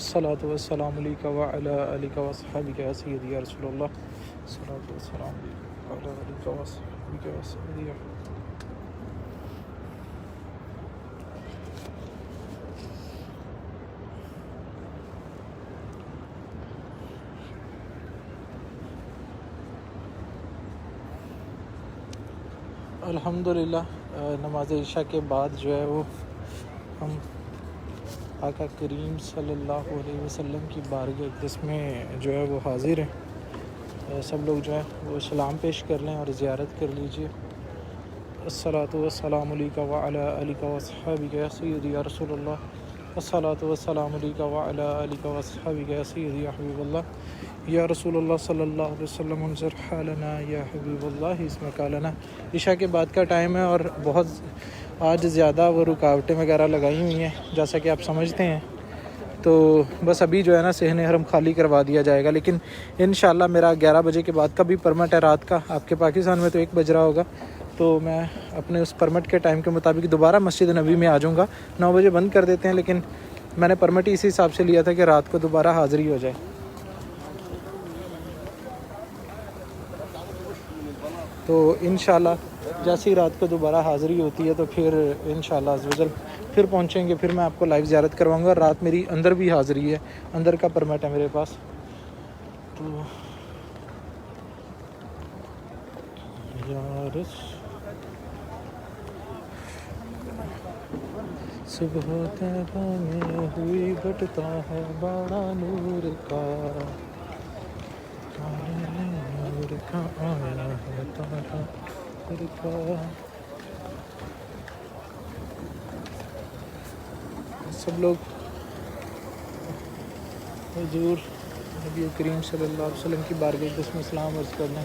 الصلاۃ والسلام علیک وعلی آلک وصحبک یا سیدی یا رسول اللہ. الصلاۃ والسلام علیک وعلی آلک وصحبک یا سیدی یا الحمدللہ. نماز عشاء کے بعد جو ہے وہ ہم آقا کریم صلی اللہ علیہ وسلم کی بارگاہ اقدس میں جو ہے وہ حاضر ہیں. سب لوگ جو ہے وہ سلام پیش کر لیں اور زیارت کر لیجئے. الصلاۃ والسلام علیک وعلی آلک وصحبک یا سیدی یا رسول اللہ. الصلاۃ والسلام علیک وعلی آلک وصحبک یا سیدی یا حبیب اللہ. یا رسول اللہ صلی اللہ علیہ وسلم انظر حالنا یا حبیب اللہ اسمک لنا. عشاء کے بعد کا ٹائم ہے اور بہت آج زیادہ وہ رکاوٹیں وغیرہ لگائی ہوئی ہیں جیسا کہ آپ سمجھتے ہیں. تو بس ابھی جو ہے نا صحن حرم خالی کروا دیا جائے گا، لیکن انشاءاللہ میرا 11 بجے کے بعد کا بھی پرمٹ ہے رات کا. آپ کے پاکستان میں تو 1 بج رہا ہوگا، تو میں اپنے اس پرمٹ کے ٹائم کے مطابق دوبارہ مسجد نبوی میں آ جاؤں گا. 9 بجے بند کر دیتے ہیں، لیکن میں نے پرمٹ ہی اسی حساب سے لیا تھا کہ رات کو دوبارہ حاضری ہو جائے. تو انشاءاللہ جیسی رات کو دوبارہ حاضری ہوتی ہے تو پھر انشاءاللہ عزوجل پھر پہنچیں گے. پھر میں آپ کو لائیو زیارت کرواؤں گا. رات میری اندر بھی حاضری ہے، اندر کا پرمٹ ہے میرے پاس. تو یار صبح طیبہ میں ہوئی بٹتا ہے بڑا نور کا، نور کا آیا ہے تارا نور کا. سب لوگ حضور نبی کریم صلی اللہ علیہ وسلم کی بارگاہ اقدس میں سلام عرض کر لیں.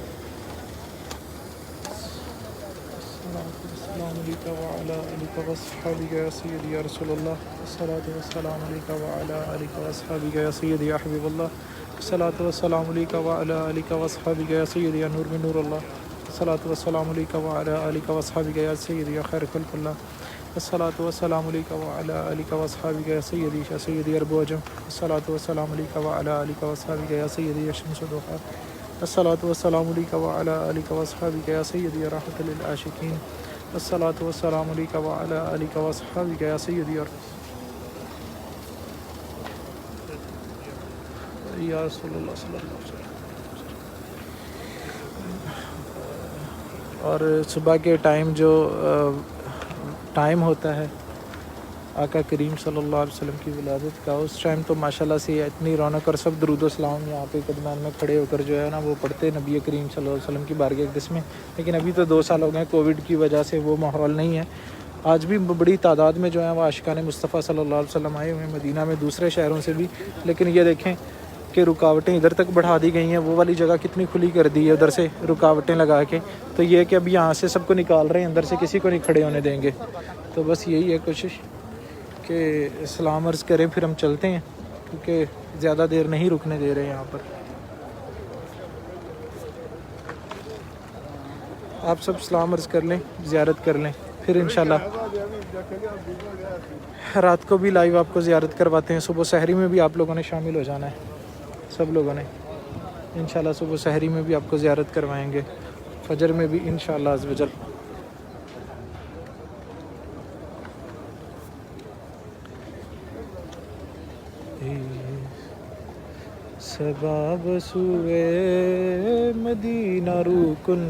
السلام علیکم وعلی آلک وصحبک یا سیدی یا رسول اللہ. الصلاۃ والسلام علیکم وعلی آلک وصحبک یا سیدی یا حبیب اللہ. الصلاۃ والسلام علیکم وعلی آلک وصحبک یا سیدی یا نور من نور اللہ. الصلاۃ والسلام علیکم وعلی آلک وصحبک یا سیدی یا خیر خلق اللہ. الصلاۃ والسلام علیکم وعلی آلک وصحبک یا سیدی عرب و عجم. الصلاۃ والسلام علیکم وعلی آلک وصحبک یا سیدی یا شمس و ضحیٰ. الصلاۃ والسلام علیکم وعلی آلک وصحبک یا سیدی یا رحمۃ للعاشقین. الصلاۃ والسلام علیکم وعلی آلک وصحبک یا سیدی یا رسول اللہ صلی اللہ علیہ وسلم. اور صبح کے ٹائم جو ٹائم ہوتا ہے آقا کریم صلی اللہ علیہ وسلم کی ولادت کا، اس ٹائم تو ماشاءاللہ سے اتنی رونق اور سب درود و سلام یہاں پہ قدمان میں کھڑے ہو کر جو ہے نا وہ پڑھتے نبی کریم صلی اللہ علیہ وسلم کی بارگاہ اقدس میں. لیکن ابھی تو 2 سال ہو گئے کووڈ کی وجہ سے وہ ماحول نہیں ہے. آج بھی بڑی تعداد میں جو ہے وہ عاشقان مصطفیٰ صلی اللہ علیہ وسلم آئے ہوئے ہیں مدینہ میں، دوسرے شہروں سے بھی. لیکن یہ دیکھیں کہ رکاوٹیں ادھر تک بڑھا دی گئی ہیں. وہ والی جگہ کتنی کھلی کر دی ہے ادھر سے رکاوٹیں لگا کے. تو یہ کہ اب یہاں سے سب کو نکال رہے ہیں، اندر سے کسی کو نہیں کھڑے ہونے دیں گے. تو بس یہی ہے کوشش کہ سلام عرض کریں پھر ہم چلتے ہیں، کیونکہ زیادہ دیر نہیں رکنے دے رہے یہاں پر. آپ سب سلام عرض کر لیں، زیارت کر لیں، پھر انشاءاللہ رات کو بھی لائیو آپ کو زیارت کرواتے ہیں. صبح سحری میں بھی آپ لوگوں نے شامل ہو جانا ہے، سب لوگوں نے انشاءاللہ. صبح سحری میں بھی آپ کو زیارت کروائیں گے، فجر میں بھی انشاءاللہ عز و جل. سباب سوئے مدینہ روکن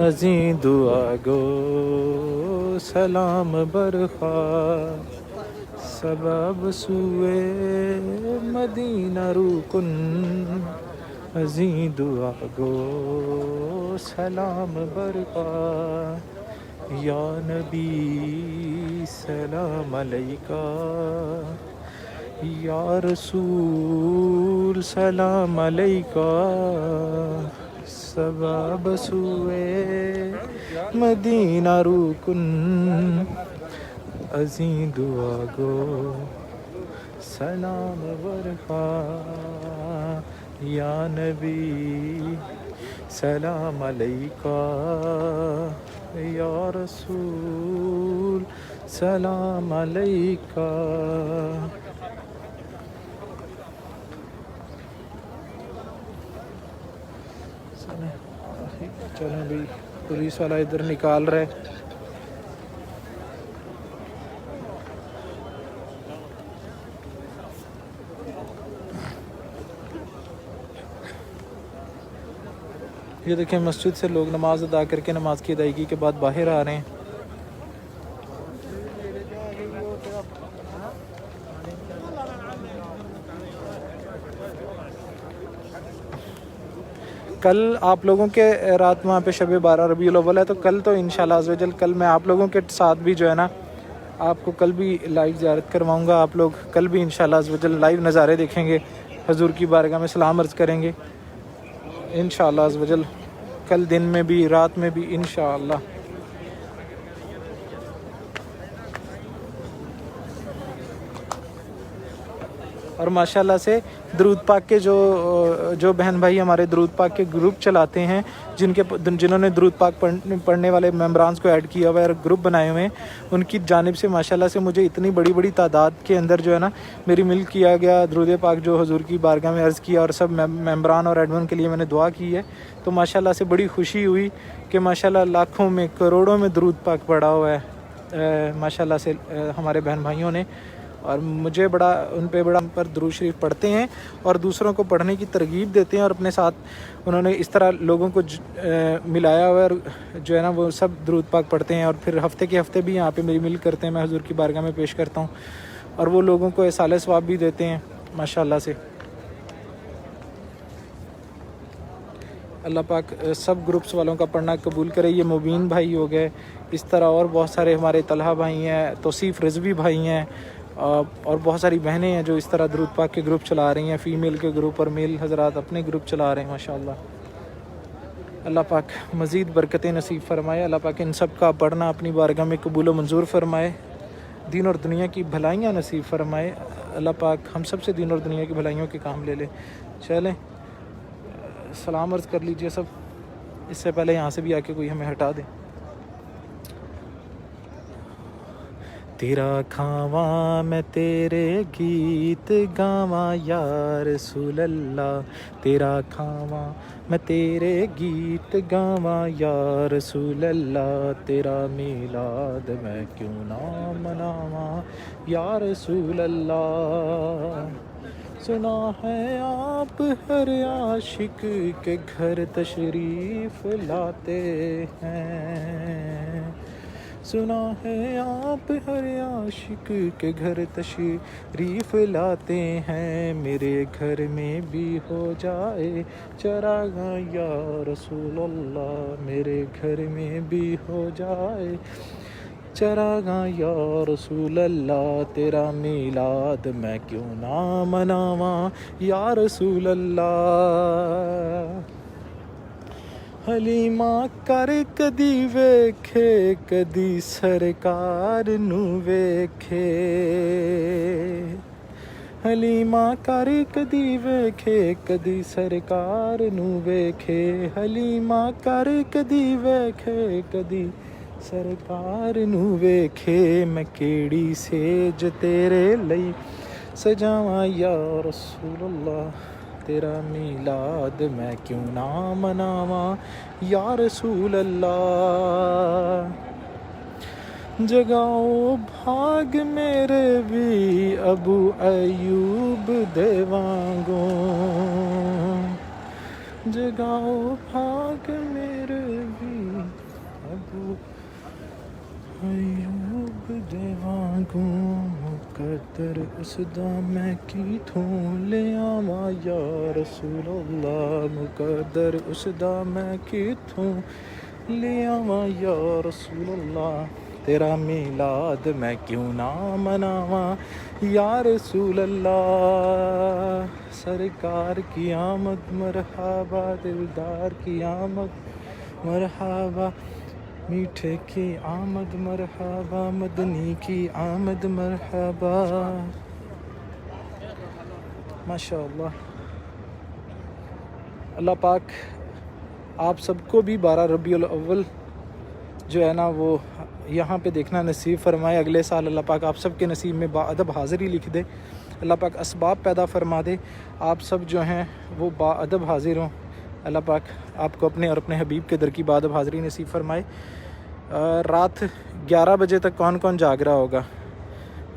ازیں دعا گو سلام برخا. سباب سوئے مدینہ روکن ازیں دعا گو سلام برخا. یا نبی سلام علیکہ، یا رسول سلام علیکہ. سباب سوئے مدینہ روکن ازیں دعا گو سلام برخا. یا نبی سلام علیکہ، یا رسول سلام علیکہ. چلیں بھائی پولیس والا ادھر نکال رہا ہے. یہ دیکھیں مسجد سے لوگ نماز ادا کر کے نماز کی ادائیگی کے بعد باہر آ رہے ہیں. کل آپ لوگوں کے رات وہاں پہ شب 12 ربیع الاول ہے، تو کل تو انشاءاللہ عز و جل کل میں آپ لوگوں کے ساتھ بھی جو ہے نا آپ کو کل بھی لائیو زیارت کرواؤں گا. آپ لوگ کل بھی انشاءاللہ عز و جل لائیو نظارے دیکھیں گے، حضور کی بارگاہ میں سلام عرض کریں گے انشاءاللہ عز و جل، کل دن میں بھی رات میں بھی انشاءاللہ. اور ماشاءاللہ سے درود پاک کے جو بہن بھائی ہمارے درود پاک کے گروپ چلاتے ہیں، جنہوں نے درود پاک پڑھنے والے ممبرانز کو ایڈ کیا ہوا ہے اور گروپ بنائے ہوئے ہیں، ان کی جانب سے ماشاءاللہ سے مجھے اتنی بڑی تعداد کے اندر جو ہے نا میری مل کیا گیا درود پاک جو حضور کی بارگاہ میں عرض کیا، اور سب ممبران اور ایڈمن کے لیے میں نے دعا کی ہے. تو ماشاءاللہ سے بڑی خوشی ہوئی کہ ماشاءاللہ لاکھوں میں کروڑوں میں درود پاک پڑھا ہوا ہے ماشاءاللہ سے ہمارے بہن بھائیوں نے. اور مجھے ان پر درود شریف پڑھتے ہیں اور دوسروں کو پڑھنے کی ترغیب دیتے ہیں، اور اپنے ساتھ انہوں نے اس طرح لوگوں کو ملایا ہوا ہے، اور جو ہے نا وہ سب درود پاک پڑھتے ہیں. اور پھر ہفتے کے ہفتے بھی یہاں پہ میری مل کرتے ہیں، میں حضور کی بارگاہ میں پیش کرتا ہوں، اور وہ لوگوں کو ایصال ثواب بھی دیتے ہیں ماشاءاللہ سے. اللہ پاک سب گروپس والوں کا پڑھنا قبول کرے. یہ مبین بھائی ہو گئے، اس طرح اور بہت سارے ہمارے طلحہ بھائی ہیں، توصیف رضوی بھائی ہیں، اور بہت ساری بہنیں ہیں جو اس طرح درود پاک کے گروپ چلا رہی ہیں، فیمیل کے گروپ اور میل حضرات اپنے گروپ چلا رہے ہیں ماشاءاللہ. اللہ پاک مزید برکتیں نصیب فرمائے. اللہ پاک ان سب کا پڑھنا اپنی بارگاہ میں قبول و منظور فرمائے، دین اور دنیا کی بھلائیاں نصیب فرمائے. اللہ پاک ہم سب سے دین اور دنیا کی بھلائیوں کے کام لے لے. چلیں سلام عرض کر لیجئے سب، اس سے پہلے یہاں سے بھی آ کے کوئی ہمیں ہٹا دے. تیرا کھاواں میں تیرے گیت گاواں یا رسول اللہ، تیرا کھاواں میں تیرے گیت گاواں یا رسول اللہ، تیرا میلاد میں کیوں نہ مناواں یا رسول اللہ. سنا ہے آپ ہر عاشق کے گھر تشریف لاتے ہیں، سنا ہے آپ ہر عاشق کے گھر تشریف لاتے ہیں، میرے گھر میں بھی ہو جائے چراغاں یا رسول اللہ، میرے گھر میں بھی ہو جائے چراغاں یا رسول اللہ، تیرا میلاد میں کیوں نہ مناواں یا رسول اللہ. حلیمہ کر کدی ویکھے کدی سرکار نو ویکھے، حلیمہ کر کدی ویکھے کدی سرکار نو ویکھے، حلیمہ کر کدی ویکھے کدی سرکار نو ویکھے، میں کیڑی سیج تیرے لئی سجاواں یا رسول اللہ، تیرا میلاد میں کیوں نہ مناواں یا رسول اللہ. جگاؤ بھاگ میرے بھی ابو ایوب دے وانگوں، جگاؤ بھاگ میرے بھی ابو ایوب دے وانگوں، مقدر اس دا میں کی تھوں لے آواں یا رسول اللہ، مقدر اس دا میں کی تھوں لے آواں یا رسول اللہ، تیرا میلاد میں کیوں نہ مناواں یا رسول اللہ. سرکار کی آمد مرحبا، دلدار کی آمد مرحبا، میٹھے کی آمد مرحبا، مدنی کی آمد مرحبا. ماشاءاللہ. اللہ پاک آپ سب کو بھی 12 ربیع الاول جو ہے نا وہ یہاں پہ دیکھنا نصیب فرمائے. اگلے سال اللہ پاک آپ سب کے نصیب میں باادب حاضری لکھ دے. اللہ پاک اسباب پیدا فرما دے، آپ سب جو ہیں وہ باادب حاضر ہوں اللہ پاک آپ کو اپنے اور اپنے حبیب کے در کی بات اب حاضری نصیب فرمائے۔ رات 11 بجے تک کون کون جاگ رہا ہوگا؟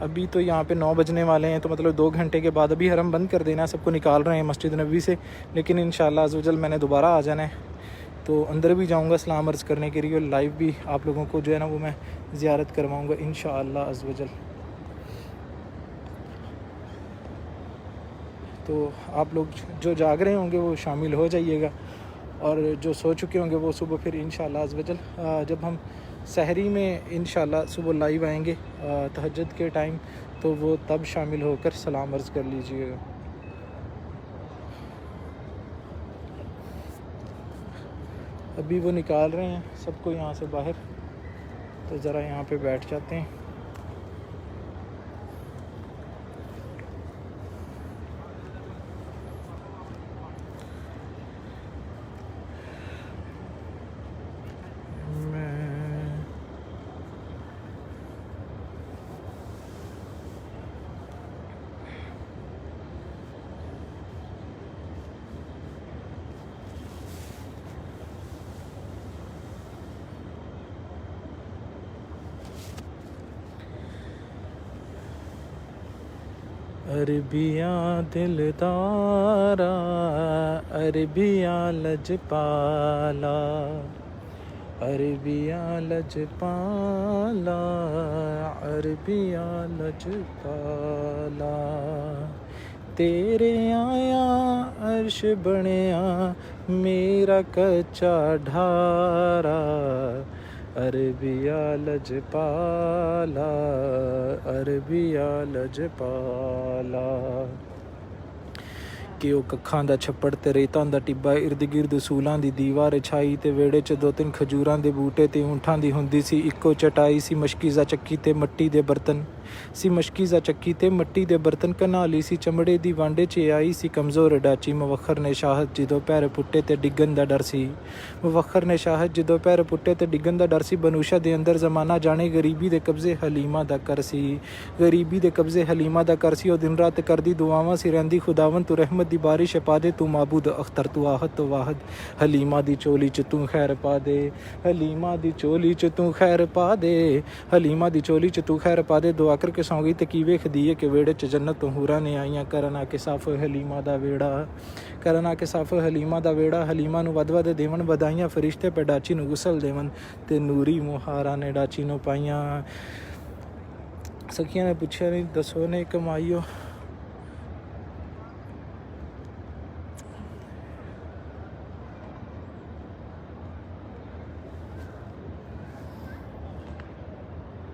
ابھی تو یہاں پہ 9 بجنے والے ہیں، تو مطلب 2 گھنٹے کے بعد ابھی حرم بند کر دینا، سب کو نکال رہے ہیں مسجد نبوی سے، لیکن انشاءاللہ عز و جل میں نے دوبارہ آ جانا ہے، تو اندر بھی جاؤں گا سلام عرض کرنے کے لیے، اور لائیو بھی آپ لوگوں کو جو ہے نا وہ میں زیارت کرواؤں گا انشاءاللہ عز و جل۔ تو آپ لوگ جو جاگ رہے ہوں گے وہ شامل ہو جائیے گا، اور جو سو چکے ہوں گے وہ صبح پھر انشاءاللہ عز و جل جب ہم سحری میں انشاءاللہ صبح لائیو آئیں گے تہجد کے ٹائم، تو وہ تب شامل ہو کر سلام عرض کر لیجئے گا۔ ابھی وہ نکال رہے ہیں سب کو یہاں سے باہر، تو ذرا یہاں پہ بیٹھ جاتے ہیں۔ عربیاں دلدارا عربیاں لجپالا، عربیاں لجپالا عربیاں لجپالا، تیرے آیا عرش بنیا میرا کچا ڈھارا، عربیاں لجپالا عربیاں لجپالا، کہ وہ ککھاں دا چھپڑ تے ریتاں دا ٹبا، ارد گرد اصولاں دی دیوار چھائی، تے ویڑے چ 2-3 کھجوراں دے بوٹے تے اونٹاں دی ہوندی سی اکو چٹائی، سی مشکیزہ چکی تے مٹی دے برتن، سی مشکیزہ چکی تے مٹی دے برتن، کنالی سی چمڑے دی وانڈے چ آئی سی کمزور ڈاچی، موخر نے شاہد جدوں پیر پٹے تے ڈگن دا ڈر سی، موخر نے شاہد جدوں پیر پٹے تے ڈگن دا ڈر سی، بنوشا دے اندر زمانہ جانے غریبی دے قبضے حلیمہ دا کر سی، غریبی دے قبضے حلیمہ دا کر سی، او دن رات کردی دعاواں سی رہندی خداون تو رحمت دی بارش پا دے، تو معبود اختر تو آہد تو واحد، حلیمہ دی چولی چ تو خیر پا دے، حلیمہ دی چولی چ تو خیر پا دے، حلیمہ دی چولی چ تو خیر پا دے، دعا کر کے سو گئی تے کی ویکھ دیے کہ ویڑے چ جنت تو حوراں نے آئیاں، کرنا کے صاف حلیمہ دا ویڑا، کرنا کے صاف حلیمہ دا ویڑا، حلیمہ نو ود ود دیون بدائیاں، فرشتے پہ ڈاچی نو غسل دیون تے نوری مہارا نے ڈاچی نو پائیاں۔ سکیاں نے پوچھا نہیں دسو نے کمائیو